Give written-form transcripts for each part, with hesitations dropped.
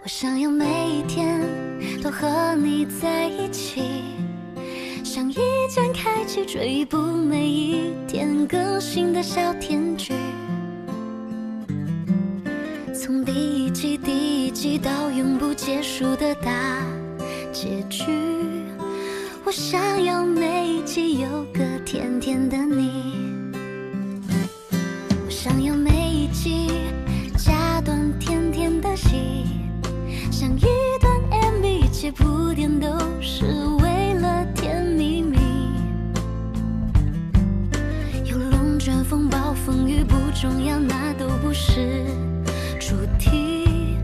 想要每一天都和你在一起，像一键开启追一部每一天更新的小甜剧，从第一季到永不结束的大结局。我想要每一集有个甜甜的你，我想要每一集加段甜甜的戏，像一段 MV， 一切铺垫都是为了甜蜜蜜。有龙卷风暴风雨不重要，那都不是主题。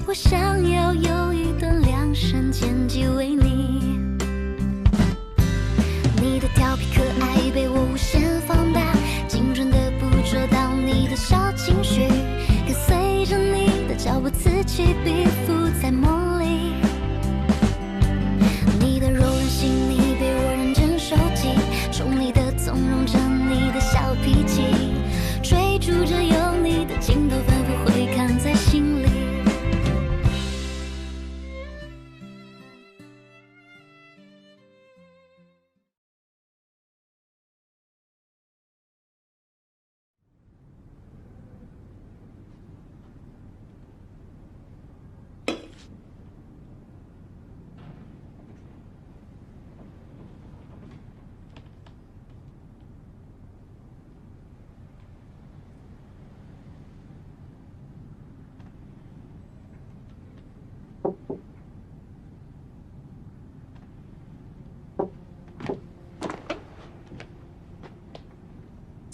我想要有一段量身剪辑为你，你的调皮可爱被我无限放大，精准的捕捉到你的小情绪，跟随着你的脚步此起彼伏在梦里。你的柔软细腻被我认真收集，宠你的纵容着你的小脾气，追逐着有你的镜头反复回看在心里。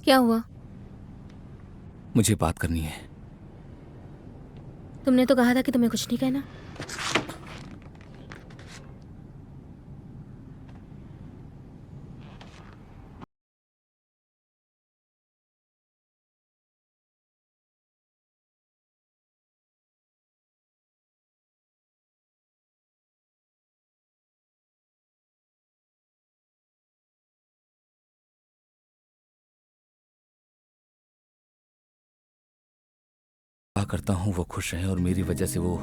क्या हुआ? मुझे बात करनी है। तुमने तो कहा था कि तुम्हें कुछ नहीं कहना। करता हूँ वो खुश रहें और मेरी वजह से वो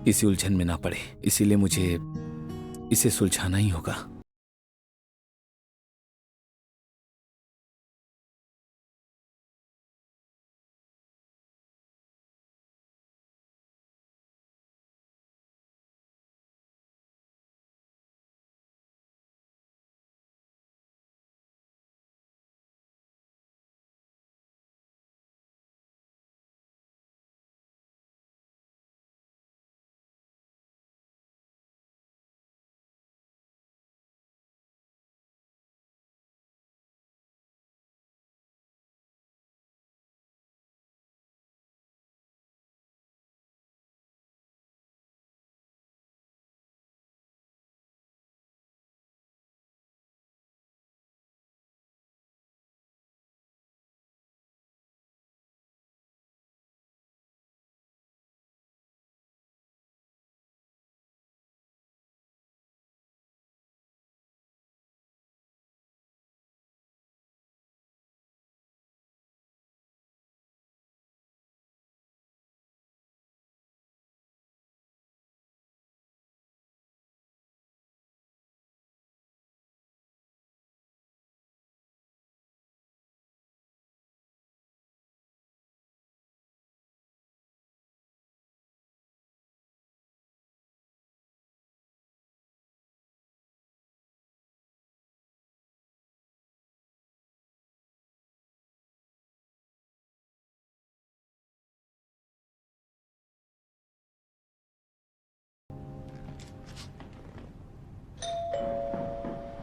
इसी उलझन में ना पड़े, इसीलिए मुझे इसे सुलझाना ही होगा।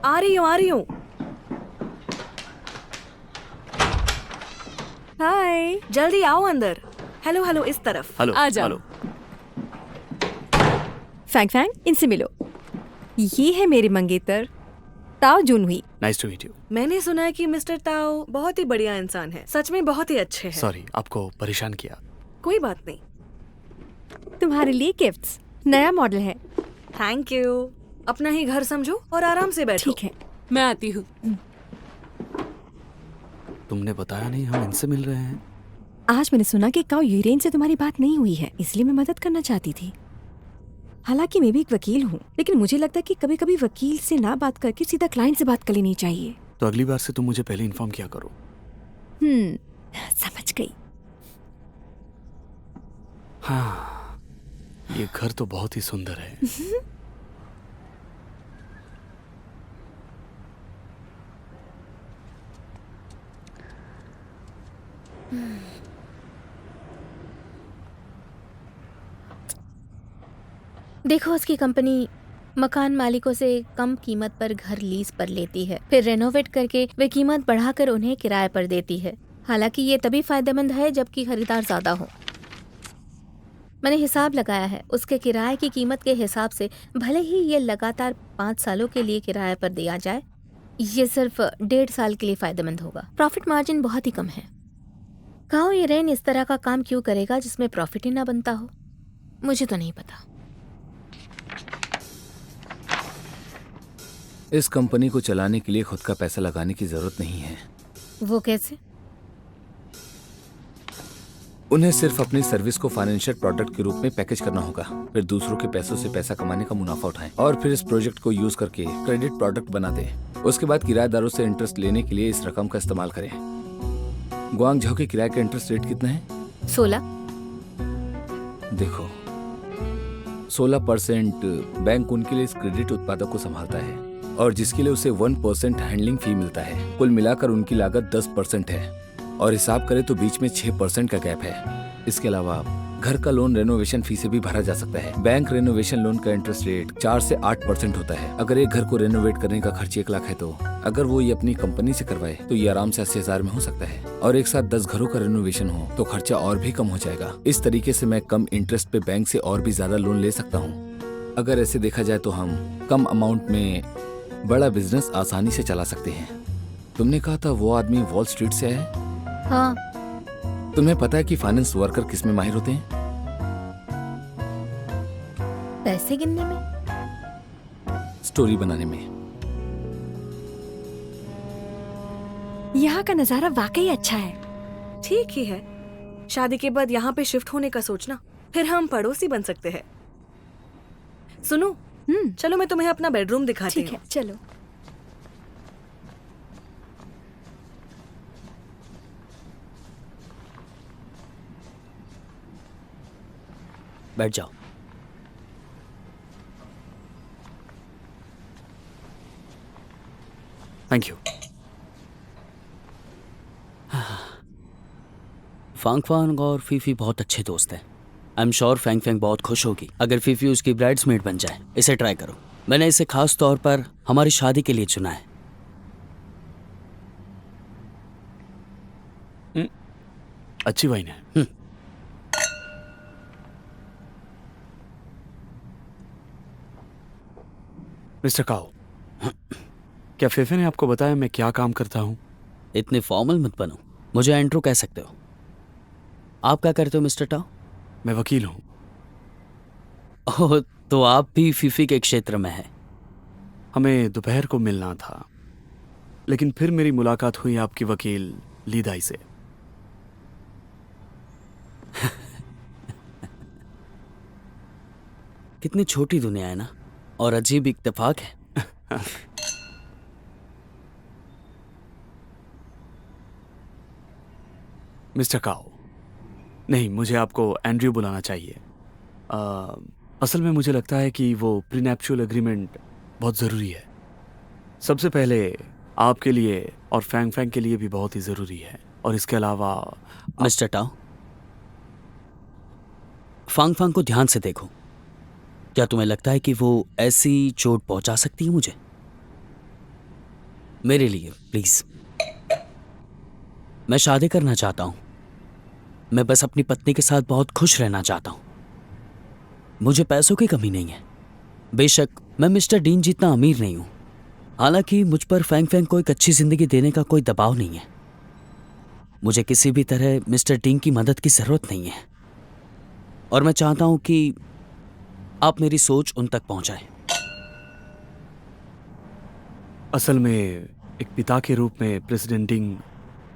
आ रही हूँ। हाय, जल्दी आओ अंदर। हेलो हेलो, इस तरफ हेलो, आ जाओ। हेलो। फैंग फैंग, इनसे मिलो। ये है मेरी मंगेतर Tao Junhui. Nice to meet you. मैंने सुना है कि मिस्टर ताओ बहुत ही बढ़िया इंसान है, सच में बहुत ही अच्छे हैं। सॉरी, आपको परेशान किया। कोई बात नहीं। तुम्हारे लिए गिफ्ट्स, नया मॉडल है। Thank you. अपना ही घर समझो और आराम से बैठो। ठीक है, मैं आती हूँ। तुमने बताया नहीं हम इनसे मिल रहे हैं। आज मैंने सुना कि काओ यूरेन से तुम्हारी बात नहीं हुई है, इसलिए मैं मदद करना चाहती थी। हालांकि मैं भी एक वकील हूँ, लेकिन मुझे लगता है कि कभी कभी वकील से ना बात करके सीधा क्लाइंट से बात कर लेनी चाहिए। तो अगली बार से तुम मुझे पहले इन्फॉर्म किया करो। समझ गई। हाँ, ये घर तो बहुत ही सुंदर है। देखो, उसकी कंपनी मकान मालिकों से कम कीमत पर घर लीज पर लेती है, फिर रेनोवेट करके वे कीमत बढ़ाकर उन्हें किराए पर देती है। हालांकि ये तभी फायदेमंद है जबकि खरीदार ज्यादा हो। मैंने हिसाब लगाया है, उसके किराए की कीमत के हिसाब से भले ही ये लगातार 5 सालों के लिए किराए पर दिया जाए, ये सिर्फ 1.5 साल के लिए फायदेमंद होगा। प्रॉफिट मार्जिन बहुत ही कम है। कहो ये रेन इस तरह का काम क्यों करेगा जिसमें प्रॉफिट ही ना बनता हो? मुझे तो नहीं पता। इस कंपनी को चलाने के लिए खुद का पैसा लगाने की जरूरत नहीं है। वो कैसे? उन्हें सिर्फ अपनी सर्विस को फाइनेंशियल प्रोडक्ट के रूप में पैकेज करना होगा, फिर दूसरों के पैसों से पैसा कमाने का मुनाफा उठाएं और फिर इस प्रोजेक्ट को यूज करके क्रेडिट प्रोडक्ट बना दें। उसके बाद किराएदारों से इंटरेस्ट लेने के लिए इस रकम का इस्तेमाल करें। गुआंगझो के किराए का इंटरेस्ट रेट कितना है? 16। देखो, 16% बैंक उनके लिए इस क्रेडिट उत्पादक को संभालता है और जिसके लिए उसे 1% हैंडलिंग फी मिलता है। कुल मिलाकर उनकी लागत 10% है और हिसाब करें तो बीच में 6% का गैप है। इसके अलावा घर का लोन रेनोवेशन फी से भी भरा जा सकता है। बैंक रेनोवेशन लोन का इंटरेस्ट रेट 4 से 8% होता है। अगर एक घर को रेनोवेट करने का खर्च 1 लाख है तो अगर वो ये अपनी कंपनी से करवाए तो ये आराम से 80,000 में हो सकता है, और एक साथ 10 घरों का रेनोवेशन हो तो खर्चा और भी कम हो जाएगा। इस तरीके से मैं कम इंटरेस्ट पे बैंक से और भी ज्यादा लोन ले सकता हूँ। अगर ऐसे देखा जाए तो हम कम अमाउंट में बड़ा बिजनेस आसानी से चला सकते हैं। तुमने कहा था वो आदमी वॉल स्ट्रीट से आया है? हाँ। तुम्हें पता है कि फाइनेंस वर्कर किस में माहिर होते हैं? पैसे गिनने में? स्टोरी बनाने में। यहाँ का नजारा वाकई अच्छा है। ठीक ही है। शादी के बाद यहाँ पे शिफ्ट होने का सोचना, फिर हम पड़ोसी बन सकते हैं। सुनो, चलो मैं तुम्हें अपना बेडरूम दिखाती हूँ। ठीक है, चलो। बैठ जाओ। Thank you. फांग फांग और फीफी बहुत अच्छे दोस्त हैं। I am sure Fang Fang बहुत खुश होगी अगर फीफी उसकी ब्राइड्समेड बन जाए। इसे ट्राई करो। मैंने इसे खास तौर पर हमारी शादी के लिए चुना है। अच्छी वाइन है। मिस्टर काओ, क्या फेफे ने आपको बताया मैं क्या काम करता हूँ? इतने फॉर्मल मत बनो, मुझे एंड्रू कह सकते हो। आप क्या करते हो मिस्टर टाओ? मैं वकील हूँ। ओह, तो आप भी फीफी के क्षेत्र में हैं। हमें दोपहर को मिलना था, लेकिन फिर मेरी मुलाकात हुई आपकी वकील लीदाई से। कितनी छोटी दुनिया है ना, और अजीब इत्तेफाक है। मिस्टर काओ, नहीं, मुझे आपको एंड्रयू बुलाना चाहिए। असल में मुझे लगता है कि वो प्रीनैप्चुअल एग्रीमेंट बहुत ज़रूरी है। सबसे पहले आपके लिए और फैंग फैंग के लिए भी बहुत ही ज़रूरी है। और इसके अलावा मिस्टर टाओ, फांग फांग को ध्यान से देखो। क्या तुम्हें लगता है कि वो ऐसी चोट पहुंचा सकती है मुझे? मेरे लिए प्लीज। मैं शादी करना चाहता हूं। मैं बस अपनी पत्नी के साथ बहुत खुश रहना चाहता हूं। मुझे पैसों की कमी नहीं है। बेशक मैं मिस्टर डीन जितना अमीर नहीं हूं, हालांकि मुझ पर फैंग फैंग को एक अच्छी जिंदगी देने का कोई दबाव नहीं है। मुझे किसी भी तरह मिस्टर डीन की मदद की जरूरत नहीं है, और मैं चाहता हूं कि आप मेरी सोच उन तक पहुंचाएं। असल में एक पिता के रूप में प्रेसिडेंट डिंग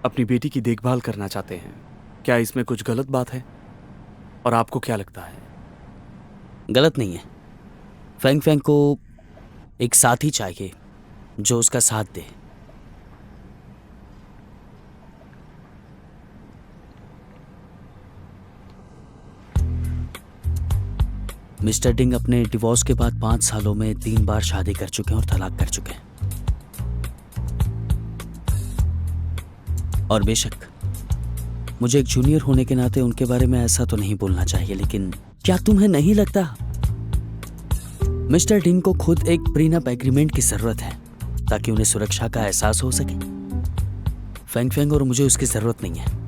अपनी बेटी की देखभाल करना चाहते हैं। क्या इसमें कुछ गलत बात है? और आपको क्या लगता है? गलत नहीं है। फैंग फैंग को एक साथी चाहिए जो उसका साथ दे। मिस्टर डिंग अपने डिवोर्स के बाद 5 सालों में 3 बार शादी कर चुके हैं और तलाक कर चुके हैं। और बेशक मुझे एक जूनियर होने के नाते उनके बारे में ऐसा तो नहीं बोलना चाहिए, लेकिन क्या तुम्हें नहीं लगता मिस्टर डिंग को खुद एक प्रीनअप एग्रीमेंट की जरूरत है ताकि उन्हें सुरक्षा का एहसास हो सके? फैंग फैंग और मुझे उसकी जरूरत नहीं है।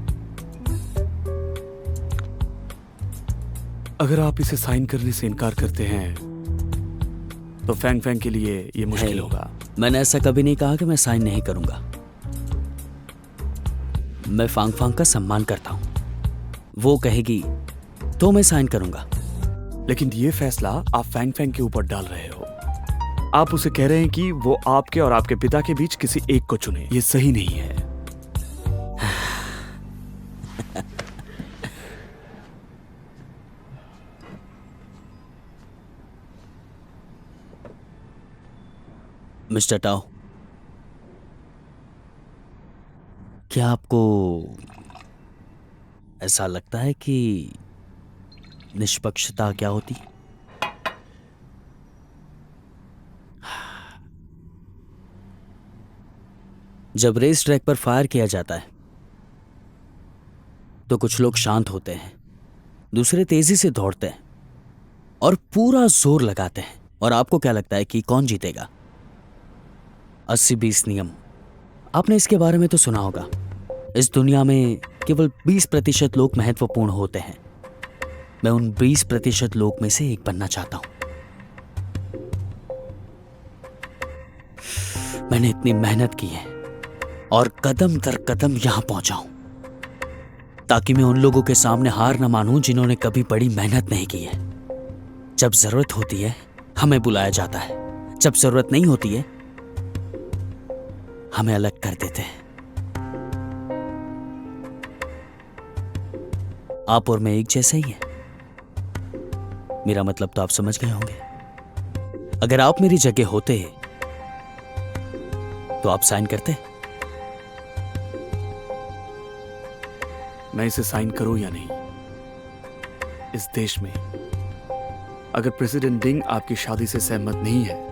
अगर आप इसे साइन करने से इनकार करते हैं तो फैंग फैंग के लिए ये मुश्किल होगा। मैंने ऐसा कभी नहीं कहा कि मैं साइन नहीं करूंगा। मैं फांग फांग का सम्मान करता हूं। वो कहेगी तो मैं साइन करूंगा। लेकिन ये फैसला आप फैंग फैंग के ऊपर डाल रहे हो। आप उसे कह रहे हैं कि वो आपके और आपके पिता के बीच किसी एक को चुने। ये सही नहीं है। मिस्टर टाओ, क्या आपको ऐसा लगता है कि निष्पक्षता क्या होती है? जब रेस ट्रैक पर फायर किया जाता है तो कुछ लोग शांत होते हैं, दूसरे तेजी से दौड़ते हैं और पूरा जोर लगाते हैं। और आपको क्या लगता है कि कौन जीतेगा? 80-20 नियम, आपने इसके बारे में तो सुना होगा। इस दुनिया में केवल 20% लोग महत्वपूर्ण होते हैं। मैं उन 20% लोग में से एक बनना चाहता हूं। मैंने इतनी मेहनत की है और कदम दर कदम यहां पहुंचा हूं ताकि मैं उन लोगों के सामने हार न मानूं जिन्होंने कभी बड़ी मेहनत नहीं की है। जब जरूरत होती है हमें बुलाया जाता है, जब जरूरत नहीं होती है हमें अलग कर देते हैं। आप और मैं एक जैसे ही हैं। मेरा मतलब तो आप समझ गए होंगे। अगर आप मेरी जगह होते तो आप साइन करते? मैं इसे साइन करूं या नहीं, इस देश में अगर प्रेसिडेंट डिंग आपकी शादी से सहमत नहीं है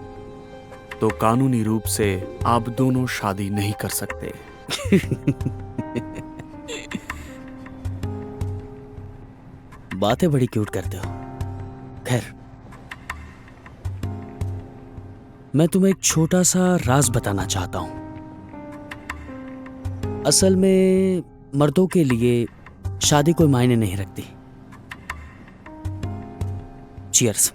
तो कानूनी रूप से आप दोनों शादी नहीं कर सकते। बातें बड़ी क्यूट करते हो। खैर, मैं तुम्हें एक छोटा सा राज बताना चाहता हूं। असल में मर्दों के लिए शादी कोई मायने नहीं रखती। चीयर्स।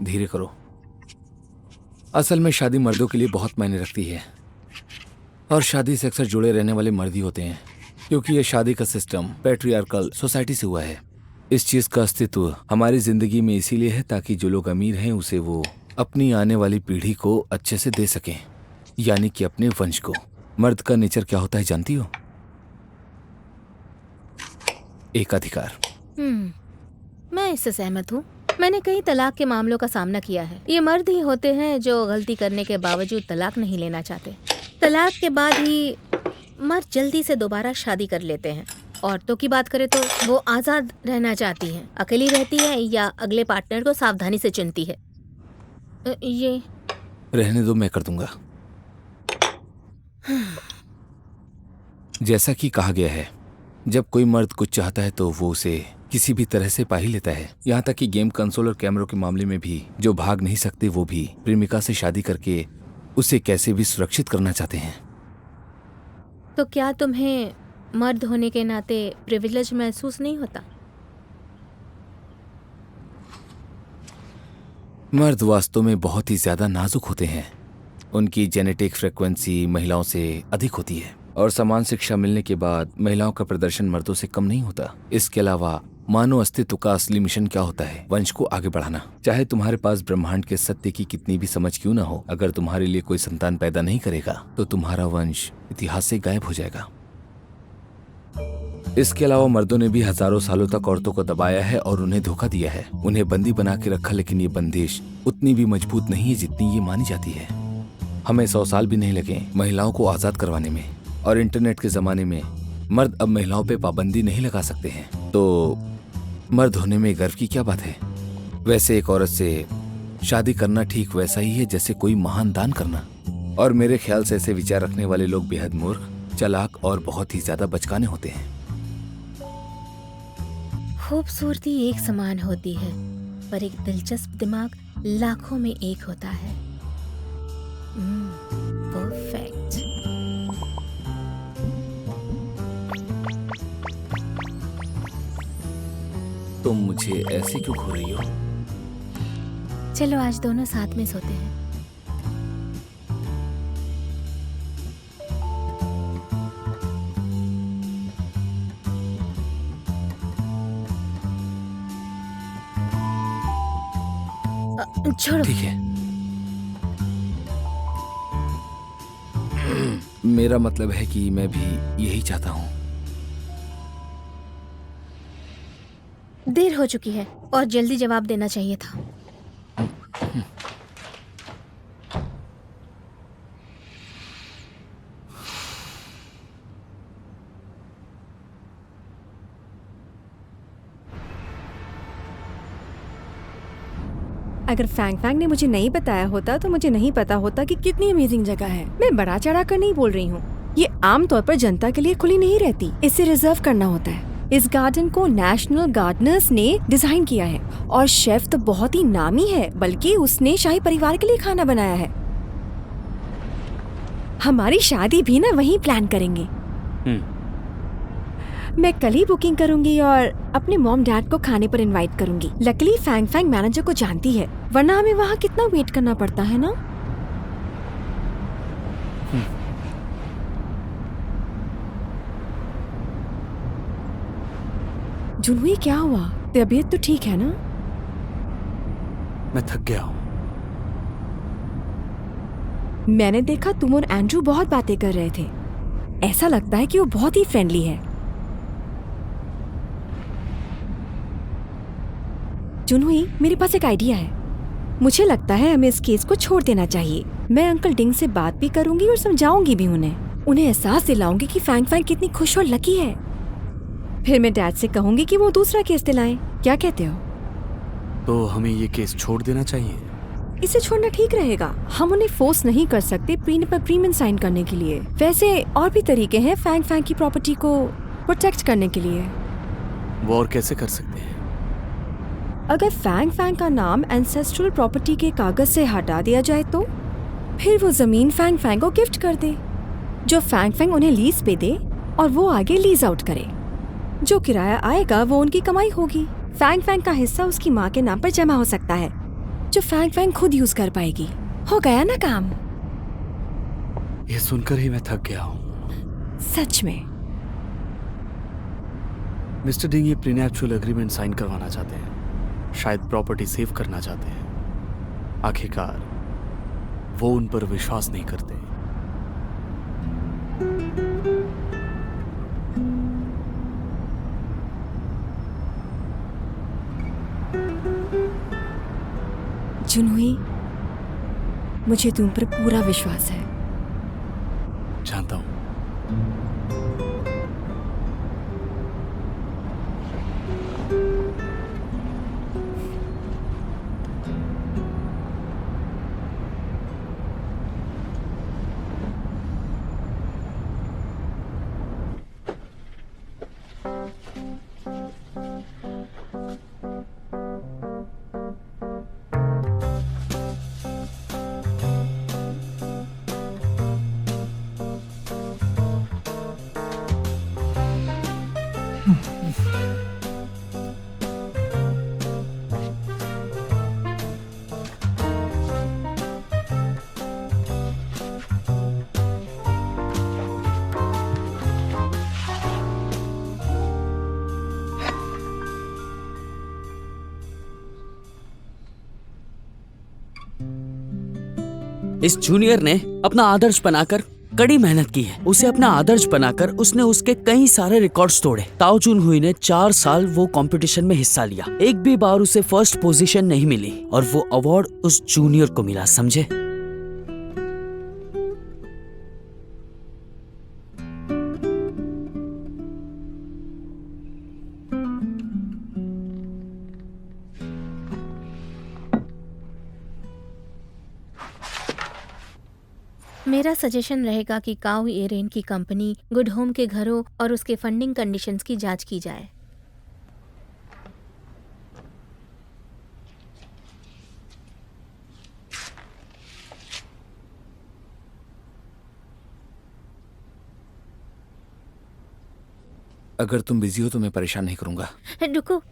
धीरे करो। असल में शादी मर्दों के लिए बहुत मायने रखती है और शादी से अक्सर जुड़े रहने वाले मर्द ही होते हैं, क्योंकि ये शादी का सिस्टम पैट्रियार्कल सोसाइटी से हुआ है। इस चीज का अस्तित्व हमारी जिंदगी में इसीलिए है ताकि जो लोग अमीर हैं उसे वो अपनी आने वाली पीढ़ी को अच्छे से दे सकें, यानी कि अपने वंश को। मर्द का नेचर क्या होता है जानती हो? एकाधिकार। मैं इससे सहमत हूँ। मैंने कई तलाक के मामलों का सामना किया है। ये मर्द ही होते हैं जो गलती करने के बावजूद तलाक नहीं लेना चाहते। तलाक के बाद ही मर्द जल्दी से दोबारा शादी कर लेते हैं। औरतों की बात करें तो वो आज़ाद रहना चाहती हैं, अकेली रहती है या अगले पार्टनर को सावधानी से चुनती है। ये रहने दो, मैं कर दूंगा। जैसा कि कहा गया है, जब कोई मर्द कुछ चाहता है तो वो उसे किसी भी तरह से पा ही लेता है। यहाँ तक कि गेम कंसोल और कैमरों के मामले में भी जो भाग नहीं सकते वो भी प्रेमिका से शादी करके उसे कैसे भी सुरक्षित करना चाहते हैं। तो क्या तुम्हें मर्द होने के नाते प्रिविलेज महसूस नहीं होता? मर्द वास्तव में बहुत ही ज्यादा नाजुक होते हैं। उनकी जेनेटिक फ्रीक्वेंसी महिलाओं से अधिक होती है और समान शिक्षा मिलने के बाद महिलाओं का प्रदर्शन मर्दों से कम नहीं होता। इसके अलावा मानव अस्तित्व का असली मिशन क्या होता है? वंश को आगे बढ़ाना। चाहे तुम्हारे पास ब्रह्मांड के सत्य की कितनी भी समझ क्यों ना हो, अगर तुम्हारे लिए कोई संतान पैदा नहीं करेगा तो तुम्हारा वंश इतिहास से गायब हो जाएगा। इसके अलावा मर्दों ने भी हजारों सालों तक औरतों को दबाया है और उन्हें धोखा दिया है, उन्हें बंदी बना के रखा, लेकिन ये बंदिश उतनी भी मजबूत नहीं है जितनी ये मानी जाती है। हमें 100 साल भी नहीं लगे महिलाओं को आजाद करवाने में, और इंटरनेट के जमाने में मर्द अब महिलाओं पे पाबंदी नहीं लगा सकते हैं, तो मर्द होने में गर्व की क्या बात है? वैसे एक औरत से शादी करना ठीक वैसा ही है जैसे कोई महान दान करना, और मेरे ख्याल से ऐसे विचार रखने वाले लोग बेहद मूर्ख, चालाक और बहुत ही ज्यादा बचकाने होते हैं। खूबसूरती एक समान होती है, पर एक दिलचस्प दिमाग लाखों में एक होता है। परफेक्ट। तुम मुझे ऐसे क्यों घूर रही हो? चलो आज दोनों साथ में सोते हैं। छोड़ो। ठीक है। मेरा मतलब है कि मैं भी यही चाहता हूँ। देर हो चुकी है और जल्दी जवाब देना चाहिए था। अगर फैंग फैंग ने मुझे नहीं बताया होता तो मुझे नहीं पता होता कि कितनी अमेजिंग जगह है। मैं बड़ा चढ़ा कर नहीं बोल रही हूँ, ये आमतौर पर जनता के लिए खुली नहीं रहती, इसे रिजर्व करना होता है। इस गार्डन को नेशनल गार्डनर्स ने डिजाइन किया है और शेफ तो बहुत ही नामी है, बल्कि उसने शाही परिवार के लिए खाना बनाया है। हमारी शादी भी ना वहीं प्लान करेंगे। मैं कल ही बुकिंग करूंगी और अपने मॉम डैड को खाने पर इनवाइट करूंगी। लकीली फैंग फैंग मैनेजर को जानती है, वरना हमें वहाँ कितना वेट करना पड़ता है ना। जुनवी, क्या हुआ? तबीयत तो ठीक है ना? मैं थक गया हूँ। मैंने देखा तुम और एंड्रू बहुत बातें कर रहे थे। ऐसा लगता है कि वो बहुत ही फ्रेंडली है। जुनवी, मेरे पास एक आइडिया है। मुझे लगता है हमें इस केस को छोड़ देना चाहिए। मैं अंकल डिंग से बात भी करूंगी और समझाऊंगी भी उन्हें एहसास दिलाऊंगी कि फैंग फैंग कितनी खुश और लकी है। फिर मैं डैड से कहूंगी कि वो दूसरा केस दिलाएं। क्या कहते हो? तो हमें ये केस छोड़ देना चाहिए? इसे छोड़ना ठीक रहेगा। हम उन्हें फोर्स नहीं कर सकते प्रीन पर अग्रीमेंट साइन करने के लिए। वैसे और भी तरीके हैं फैंग फैंग की प्रॉपर्टी को प्रोटेक्ट करने के लिए। वो और कैसे कर सकते हैं? अगर फैंग फैंग का नाम एंसेस्ट्रल प्रॉपर्टी के कागज से हटा दिया जाए तो फिर वो जमीन फैंग फैंग को गिफ्ट कर दे, जो फैंग फैंग उन्हें लीज पे दे और वो आगे लीज आउट करे। जो किराया आएगा वो उनकी कमाई होगी। फैंग फैंग का हिस्सा उसकी माँ के नाम पर जमा हो सकता है, जो फैंग फैंग खुद यूज कर पाएगी। हो गया ना काम? ये सुनकर ही मैं थक गया हूँ। सच में। मिस्टर डिंग ये प्रीनैचुरल एग्रीमेंट साइन करवाना चाहते हैं, शायद प्रॉपर्टी सेव करना चाहते हैं। आखिरकार वो उन पर विश्वास नहीं करते। जुनवी, मुझे तुम पर पूरा विश्वास है। जानता हूँ। इस जूनियर ने अपना आदर्श बनाकर कड़ी मेहनत की है। उसे अपना आदर्श बनाकर उसने उसके कई सारे रिकॉर्ड्स तोड़े। ताओ जून हुई ने 4 साल वो कंपटीशन में हिस्सा लिया, एक भी बार उसे फर्स्ट पोजीशन नहीं मिली और वो अवार्ड उस जूनियर को मिला, समझे? मेरा सजेशन रहेगा कि काउ एरेन की कंपनी गुड होम के घरों और उसके फंडिंग कंडीशंस की जांच की जाए। अगर तुम बिजी हो तो मैं परेशान नहीं करूंगा। रुको,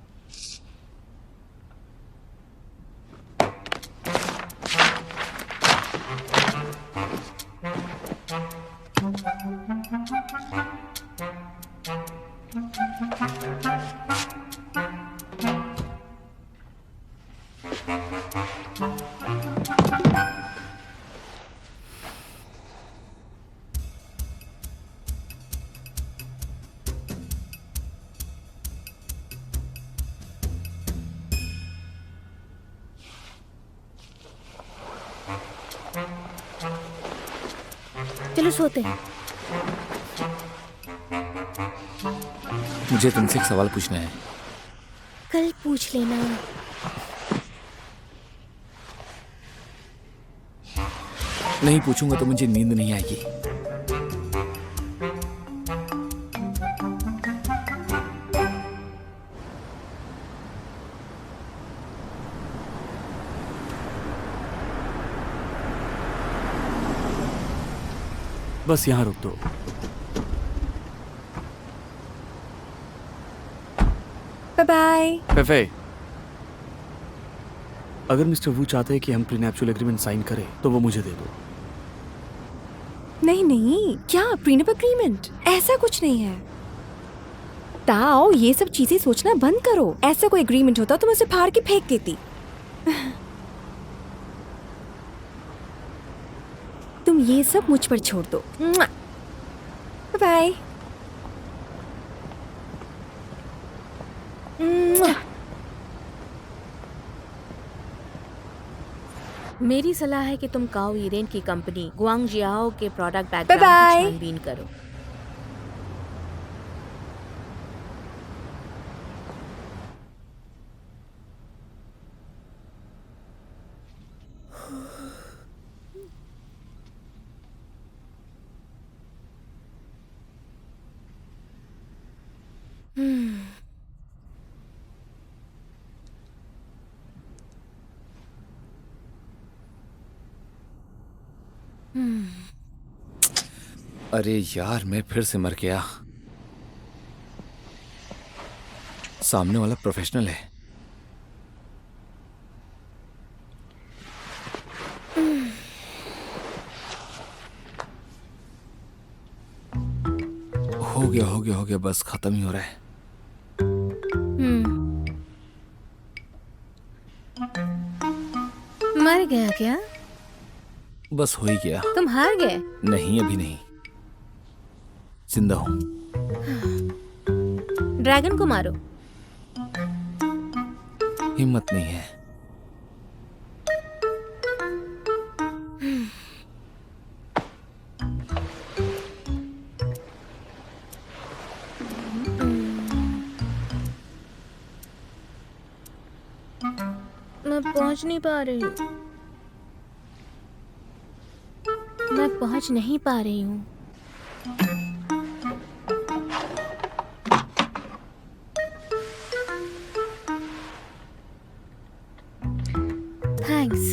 चलो सोते हैं। मुझे तुमसे एक सवाल पूछना है। कल पूछ लेना। नहीं पूछूंगा तो मुझे नींद नहीं आएगी। बस यहाँ रुक दो। Bye bye. फेफे, अगर मिस्टर वू चाहते हैं कि हम प्रीनैप्चुअल एग्रीमेंट साइन करें तो वो मुझे दे दो। नहीं नहीं, क्या प्रीनप एग्रीमेंट? ऐसा कुछ नहीं है। ताओ, ये सब चीजें सोचना बंद करो। ऐसा कोई एग्रीमेंट होता तो मैं उसे फाड़ के फेंक देती। तुम ये सब मुझ पर छोड़ दो। Bye bye. मेरी सलाह है कि तुम काउ इरेन की कंपनी गुआंगजियाओ के प्रोडक्ट Bye बैकग्राउंड bye. की छानबीन करो। अरे यार, मैं फिर से मर गया। सामने वाला प्रोफेशनल है। हो गया, बस खत्म ही हो रहा है। मर गया क्या? बस हो ही गया। तुम हार गए? नहीं, अभी नहीं, जिंदा हूं। ड्रैगन को मारो। हिम्मत नहीं है। मैं पहुंच नहीं पा रही हूँ। मैं पहुंच नहीं पा रही हूँ। थैंक्स।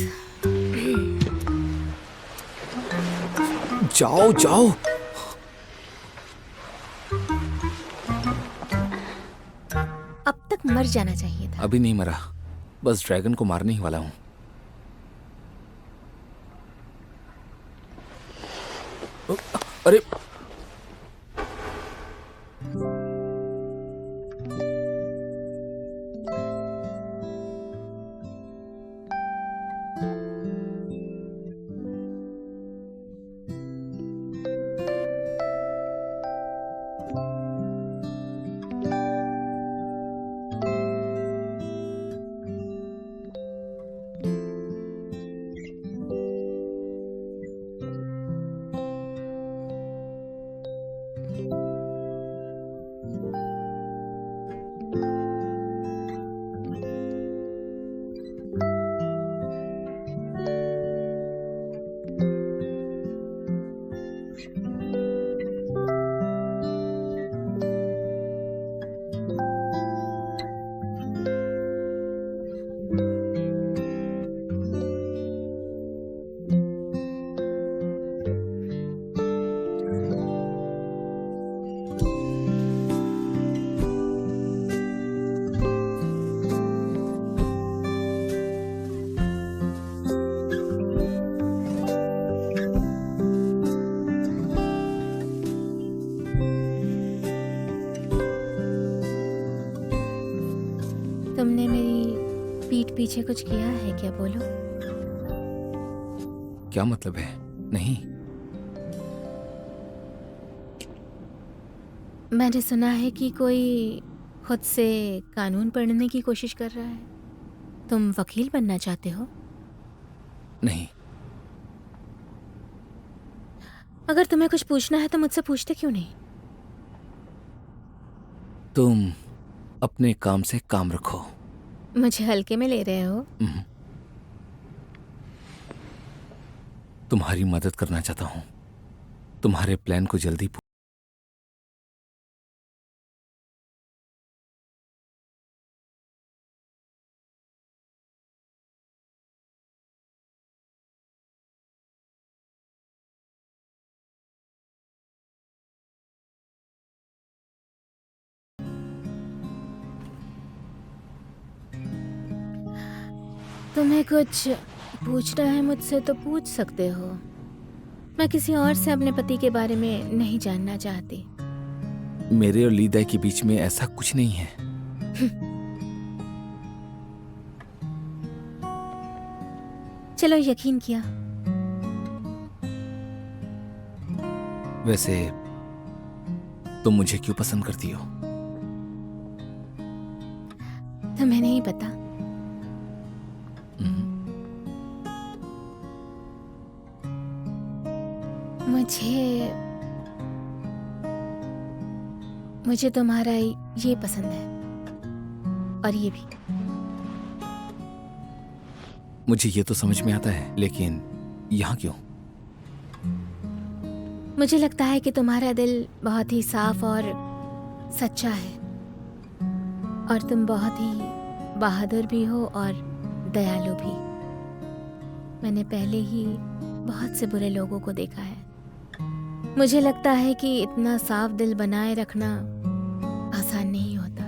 जाओ जाओ। अब तक मर जाना चाहिए था। अभी नहीं मरा, बस ड्रैगन को मारने ही वाला हूं। अरे तुमने मेरी पीठ पीछे कुछ किया है क्या? बोलो। क्या मतलब है? नहीं। मैंने सुना है कि कोई खुद से कानून पढ़ने की कोशिश कर रहा है। तुम वकील बनना चाहते हो? नहीं। अगर तुम्हें कुछ पूछना है तो मुझसे पूछते क्यों नहीं? तुम अपने काम से काम रखो। मुझे हल्के में ले रहे हो? तुम्हारी मदद करना चाहता हूं। तुम्हारे प्लान को जल्दी तुम्हें कुछ पूछना है मुझसे तो पूछ सकते हो। मैं किसी और से अपने पति के बारे में नहीं जानना चाहती। मेरे और लीदा के बीच में ऐसा कुछ नहीं है। चलो यकीन किया। वैसे तुम मुझे क्यों पसंद करती हो? तुम्हें नहीं पता? मुझे तुम्हारा ये पसंद है और ये भी। मुझे ये तो समझ में आता है, लेकिन यहाँ क्यों? मुझे लगता है कि तुम्हारा दिल बहुत ही साफ और सच्चा है और तुम बहुत ही बहादुर भी हो और दयालु भी। मैंने पहले ही बहुत से बुरे लोगों को देखा है। मुझे लगता है कि इतना साफ दिल बनाए रखना आसान नहीं होता।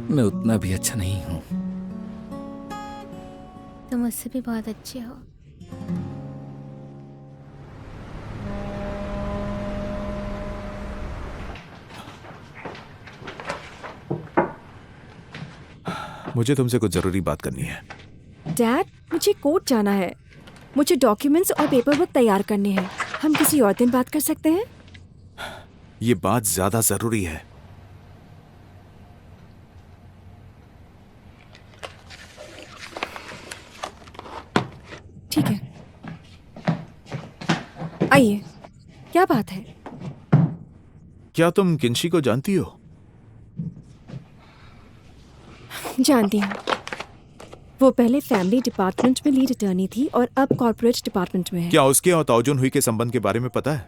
मैं उतना भी अच्छा नहीं हूं। तुम मुझसे भी बहुत अच्छे हो। मुझे तुमसे कुछ जरूरी बात करनी है। डैड, मुझे कोर्ट जाना है। मुझे डॉक्यूमेंट्स और पेपर वर्क तैयार करने हैं। हम किसी और दिन बात कर सकते हैं? ये बात ज्यादा जरूरी है। ठीक है, आइए। क्या बात है? क्या तुम किंशी को जानती हो? जानती हूँ। वो पहले फैमिली डिपार्टमेंट में लीड अटर्नी थी और अब कॉर्पोरेट डिपार्टमेंट में है। क्या उसके और ताओजुन हुई के संबंध के बारे में पता है?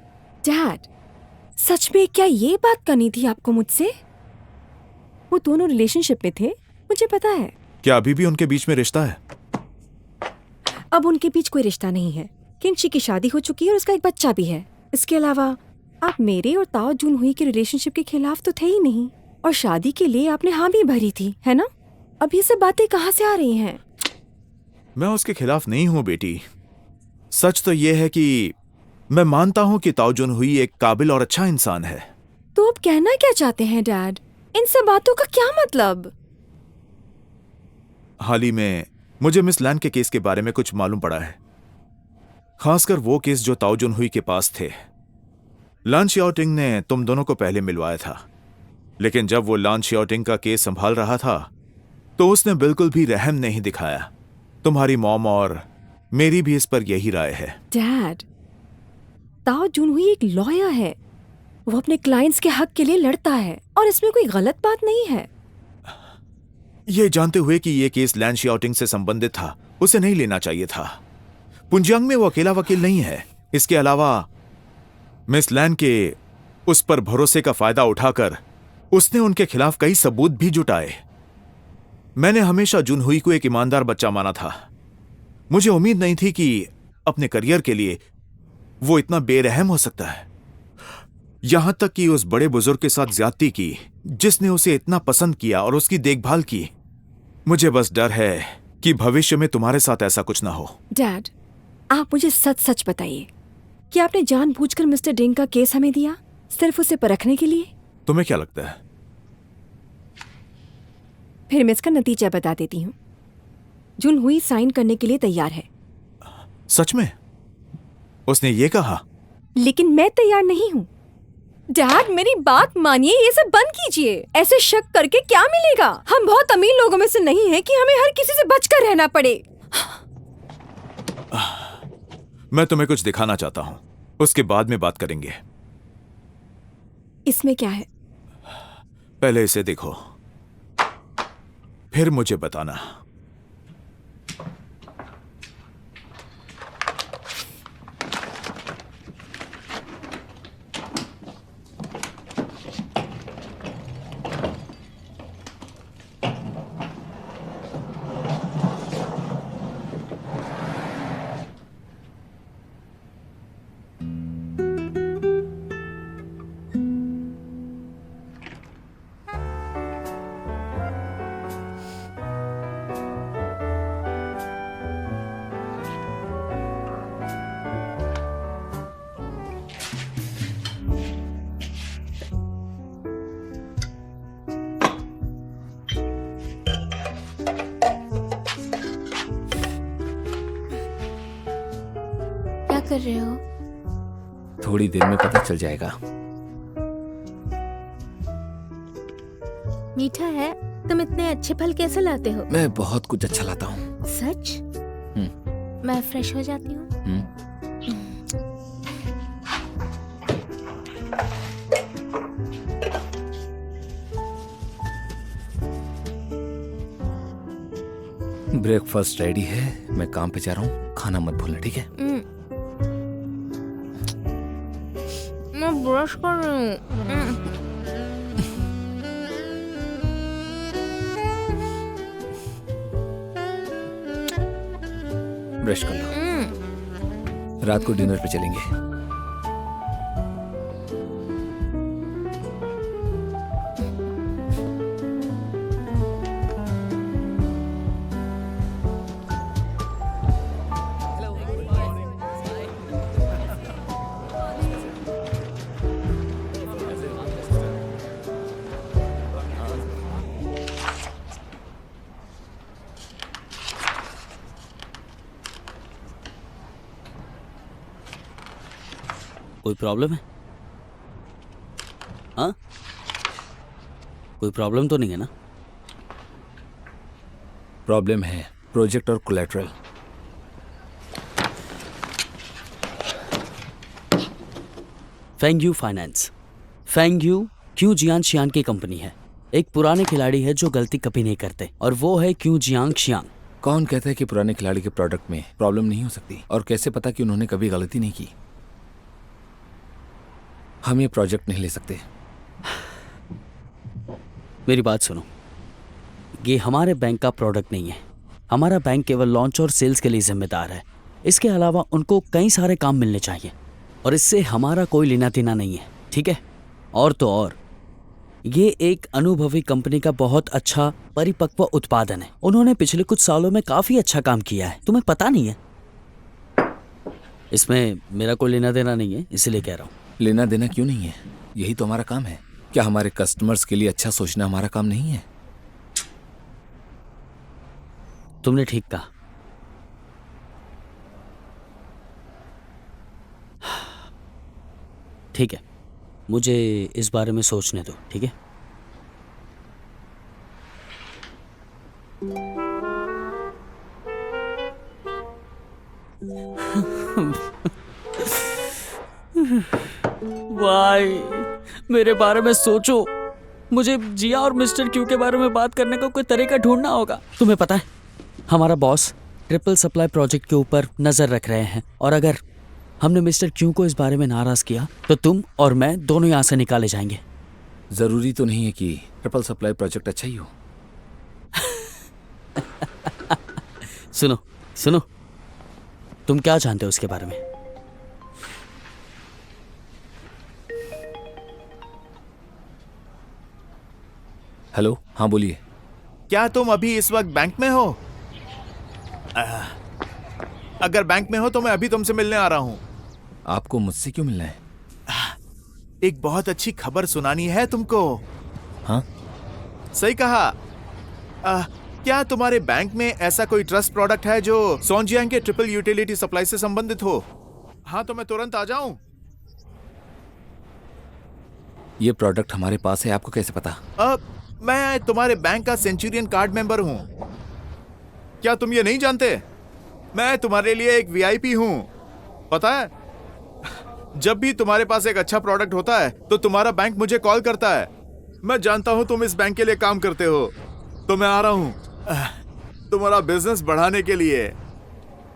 डैड, सच में क्या ये बात करनी थी आपको मुझसे? वो दोनों रिलेशनशिप में थे, मुझे पता है। क्या अभी भी उनके बीच में रिश्ता है? अब उनके बीच कोई रिश्ता नहीं है। किंशी की शादी हो चुकी है और उसका एक बच्चा भी है। इसके अलावा आप मेरे और ताओ जून हुई के रिलेशनशिप के खिलाफ तो थे ही नहीं, और शादी के लिए आपने हाँ भी भरी थी, है ना? अब ये सब बातें कहाँ से आ रही हैं? मैं उसके खिलाफ नहीं हूँ बेटी। सच तो ये है कि मैं मानता हूँ कि ताओजुन हुई एक काबिल और अच्छा इंसान है। तो आप कहना क्या चाहते हैं डैड? इन सब बातों का क्या मतलब? हाल ही में मुझे मिस लैन के केस के बारे में कुछ मालूम पड़ा है, खासकर वो केस जो ताओजुन हुई के पास थे। लान शियाओटिंग ने तुम दोनों को पहले मिलवाया था, लेकिन जब वो लान शियाओटिंग का केस संभाल रहा था तो उसने बिल्कुल भी रहम नहीं दिखाया। तुम्हारी मॉम और मेरी भी इस पर यही राय है। डैड, ताओ जून हुई एक लॉयर है। वो अपने क्लाइंट्स के हक के लिए लड़ता है और इसमें कोई गलत बात नहीं है। ये जानते हुए कि ये केस लैन शियाओटिंग से संबंधित था, उसे नहीं लेना चाहिए था। पुंजियांग में वो अकेला वकील नहीं है। इसके अलावा मिस लैन के उस पर भरोसे का फायदा उठाकर उसने उनके खिलाफ कई सबूत भी जुटाए। मैंने हमेशा जुनहुई को एक ईमानदार बच्चा माना था। मुझे उम्मीद नहीं थी कि अपने करियर के लिए वो इतना बेरहम हो सकता है। यहां तक कि उस बड़े बुजुर्ग के साथ ज्यादती की जिसने उसे इतना पसंद किया और उसकी देखभाल की। मुझे बस डर है कि भविष्य में तुम्हारे साथ ऐसा कुछ ना हो। डैड, आप मुझे सच सच बताइए कि आपने जानबूझकर मिस्टर डिंग का केस हमें दिया सिर्फ उसे परखने के लिए? तुम्हें क्या लगता है? फिर मैं इसका नतीजा बता देती हूँ। जुन हुई साइन करने के लिए तैयार है। सच में? उसने ये कहा? लेकिन मैं तैयार नहीं हूँ। डैड, मेरी बात मानिए, ये सब बंद कीजिए। ऐसे शक करके क्या मिलेगा? हम बहुत अमीर लोगों में से नहीं हैं कि हमें हर किसी से बचकर रहना पड़े। मैं तुम्हें कुछ दिखाना चाहता हूँ, उसके बाद में बात करेंगे। इसमें क्या है? पहले इसे देखो, फिर मुझे बताना। क्या कर रहे हो? थोड़ी देर में पता चल जाएगा। मीठा है। तुम इतने अच्छे फल कैसे लाते हो? मैं बहुत कुछ अच्छा लाता हूँ। सच? मैं फ्रेश हो जाती हूँ। ब्रेकफास्ट रेडी है, मैं काम पे जा रहा हूँ, खाना मत भूलना, ठीक है? मैं ब्रश कर रही हूँ। ब्रश कर लो। रात को डिनर पे चलेंगे। कोई प्रॉब्लम है? हाँ, कोई प्रॉब्लम तो नहीं है ना? प्रॉब्लम है, प्रोजेक्ट और collateral. Feng Yu Finance. Feng Yu Qu Jian Xian की कंपनी है। एक पुराने खिलाड़ी है जो गलती कभी नहीं करते, और वो है क्यू जियांग शियान। कौन कहता है कि पुराने खिलाड़ी के प्रोडक्ट में प्रॉब्लम नहीं हो सकती? और कैसे पता कि उन्होंने कभी गलती नहीं की? हम ये प्रोजेक्ट नहीं ले सकते। मेरी बात सुनो, ये हमारे बैंक का प्रोडक्ट नहीं है। हमारा बैंक केवल लॉन्च और सेल्स के लिए जिम्मेदार है। इसके अलावा उनको कई सारे काम मिलने चाहिए, और इससे हमारा कोई लेना देना नहीं है, ठीक है? और तो और, ये एक अनुभवी कंपनी का बहुत अच्छा परिपक्व उत्पादन है। उन्होंने पिछले कुछ सालों में काफी अच्छा काम किया है, तुम्हें पता नहीं है? इसमें मेरा कोई लेना देना नहीं है, इसलिए कह रहा हूँ। लेना देना क्यों नहीं है? यही तो हमारा काम है। क्या हमारे कस्टमर्स के लिए अच्छा सोचना हमारा काम नहीं है? तुमने ठीक कहा। ठीक है, मुझे इस बारे में सोचने दो, ठीक है? भाई, मेरे बारे में सोचो। मुझे जिया और मिस्टर क्यू के बारे में बात करने का कोई तरीका ढूंढना होगा। तुम्हें पता है, हमारा बॉस ट्रिपल सप्लाई प्रोजेक्ट के ऊपर नजर रख रहे हैं, और अगर हमने मिस्टर क्यू को इस बारे में नाराज किया तो तुम और मैं दोनों यहाँ से निकाले जाएंगे। जरूरी तो नहीं है कि ट्रिपल सप्लाई प्रोजेक्ट अच्छा ही हो। सुनो सुनो, तुम क्या जानते हो उसके बारे में? हेलो, हाँ बोलिए। क्या तुम अभी इस वक्त बैंक में हो? अगर बैंक में हो तो मैं अभी तुमसे मिलने आ रहा हूं। आपको मुझसे क्यों मिलना है? एक बहुत अच्छी खबर सुनानी है तुमको। हाँ? सही कहा। क्या तुम्हारे बैंक में ऐसा कोई ट्रस्ट प्रोडक्ट है जो सोंजियांग के ट्रिपल यूटिलिटी सप्लाई से संबंधित हो? हाँ तो मैं तुरंत आ जाऊं। ये प्रोडक्ट हमारे पास है, आपको कैसे पता? मैं तुम्हारे बैंक का सेंचुरियन कार्ड मेंबर हूं। क्या तुम ये नहीं जानते? मैं तुम्हारे लिए एक वीआईपी हूं, पता है? जब भी तुम्हारे पास एक अच्छा प्रोडक्ट होता है तो तुम्हारा बैंक मुझे कॉल करता है। मैं जानता हूं तुम इस बैंक के लिए काम करते हो, तो मैं आ रहा हूं तुम्हारा बिजनेस बढ़ाने के लिए।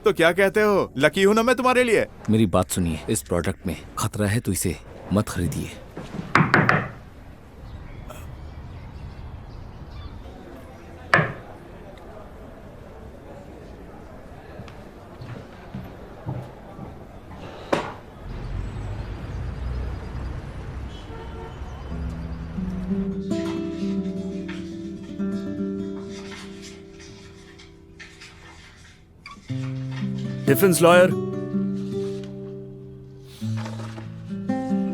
तो क्या कहते हो, लकी हूं ना मैं तुम्हारे लिए? मेरी बात सुनिए, इस प्रोडक्ट में खतरा है तो इसे मत खरीदिए। Defence lawyer,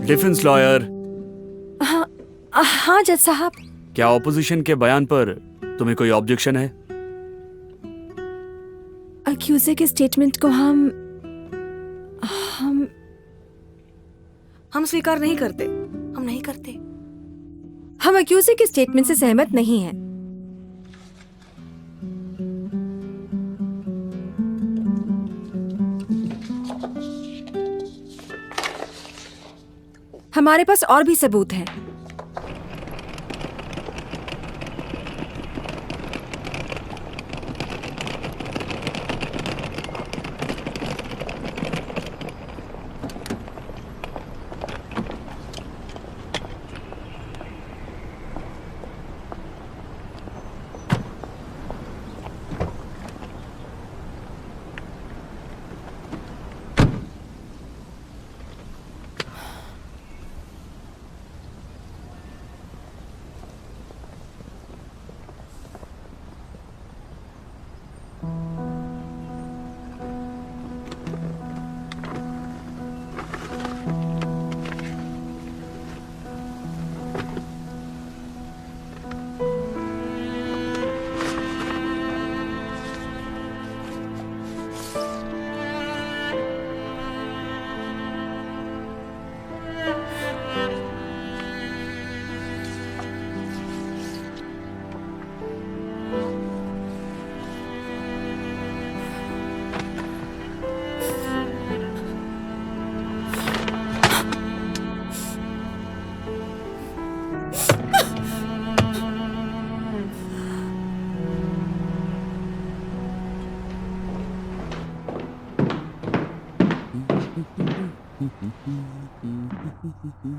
defence lawyer. हाँ जज साहब। क्या ऑपोजिशन के बयान पर तुम्हें कोई ऑब्जेक्शन है? अक्यूजर के स्टेटमेंट को हम स्वीकार नहीं करते। हम नहीं करते। हम अक्यूजर के स्टेटमेंट से सहमत नहीं हैं। हमारे पास और भी सबूत हैं।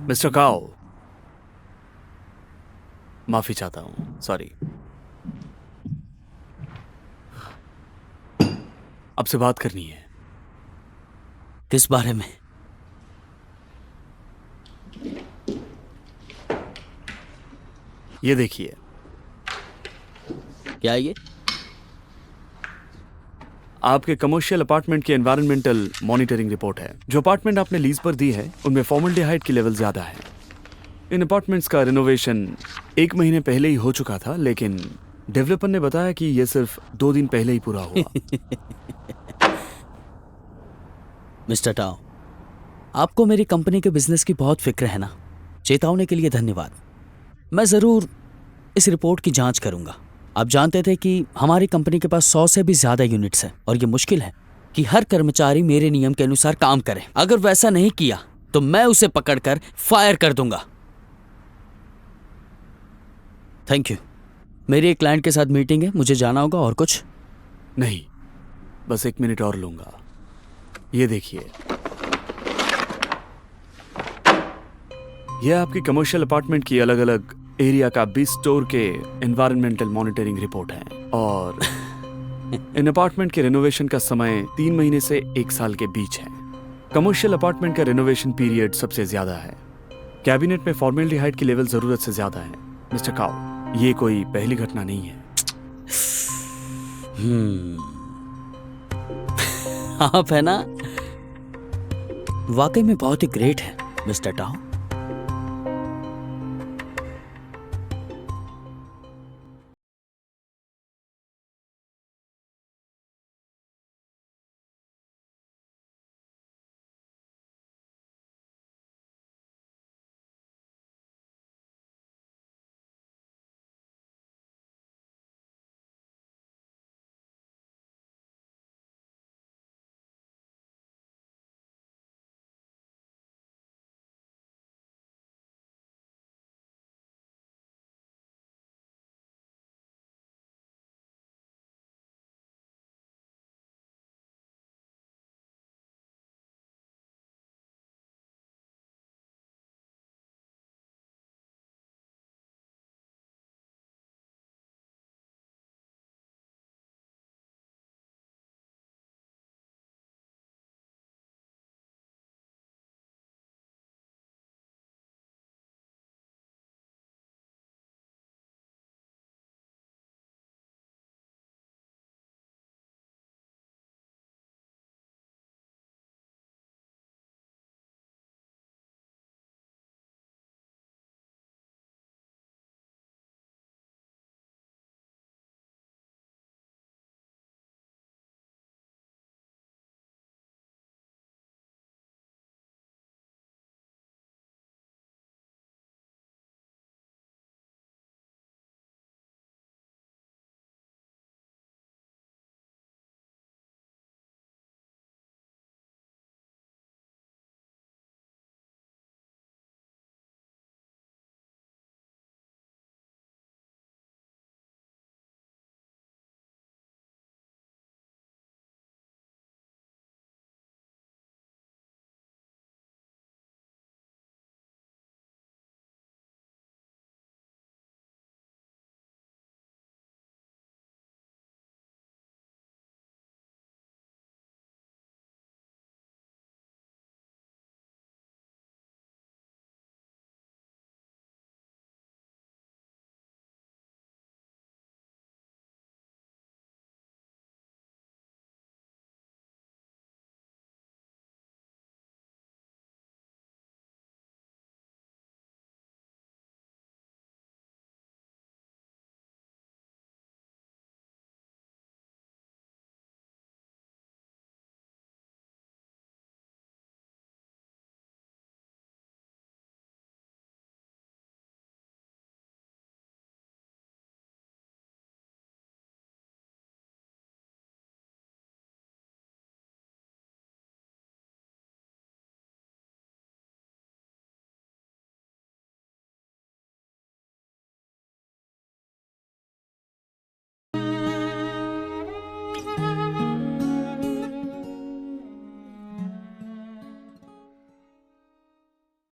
मिस्टर काओ, माफी चाहता हूं, सॉरी। आपसे बात करनी है। किस बारे में? ये देखिए। क्या ये? आपके कमर्शियल अपार्टमेंट की एनवायरमेंटल मॉनिटरिंग रिपोर्ट है। जो अपार्टमेंट आपने लीज पर दी है उनमें फॉर्मल्डिहाइड की लेवल ज्यादा है। इन अपार्टमेंट्स का रिनोवेशन 1 महीने पहले ही हो चुका था, लेकिन डेवलपर ने बताया कि यह सिर्फ 2 दिन पहले ही पूरा हुआ। मिस्टर टाओ, आपको मेरी कंपनी के बिजनेस की बहुत फिक्र है ना? चेतावनी के लिए धन्यवाद। मैं जरूर इस रिपोर्ट की जांच करूंगा। आप जानते थे कि हमारी कंपनी के पास 100 से भी ज्यादा यूनिट्स हैं और ये मुश्किल है कि हर कर्मचारी मेरे नियम के अनुसार काम करे। अगर वैसा नहीं किया तो मैं उसे पकड़कर फायर कर दूंगा। Thank you. मेरी एक क्लाइंट के साथ मीटिंग है, मुझे जाना होगा। और कुछ नहीं, बस 1 मिनट और लूंगा। ये देखिए, यह आपकी कमर्शियल अपार्टमेंट की अलग अलग एरिया का 20 स्टोर के एनवायरमेंटल मॉनिटरिंग रिपोर्ट है। और इन अपार्टमेंट के रेनोवेशन का समय 3 महीने से 1 साल के बीच है। कमर्शियल अपार्टमेंट का रेनोवेशन पीरियड सबसे ज्यादा है। कैबिनेट में फॉर्मल्डिहाइड की लेवल जरूरत से ज्यादा है। मिस्टर काओ, ये कोई पहली घटना नहीं है। आप है ना, वाकई में बहुत ही ग्रेट है मिस्टर टाओ।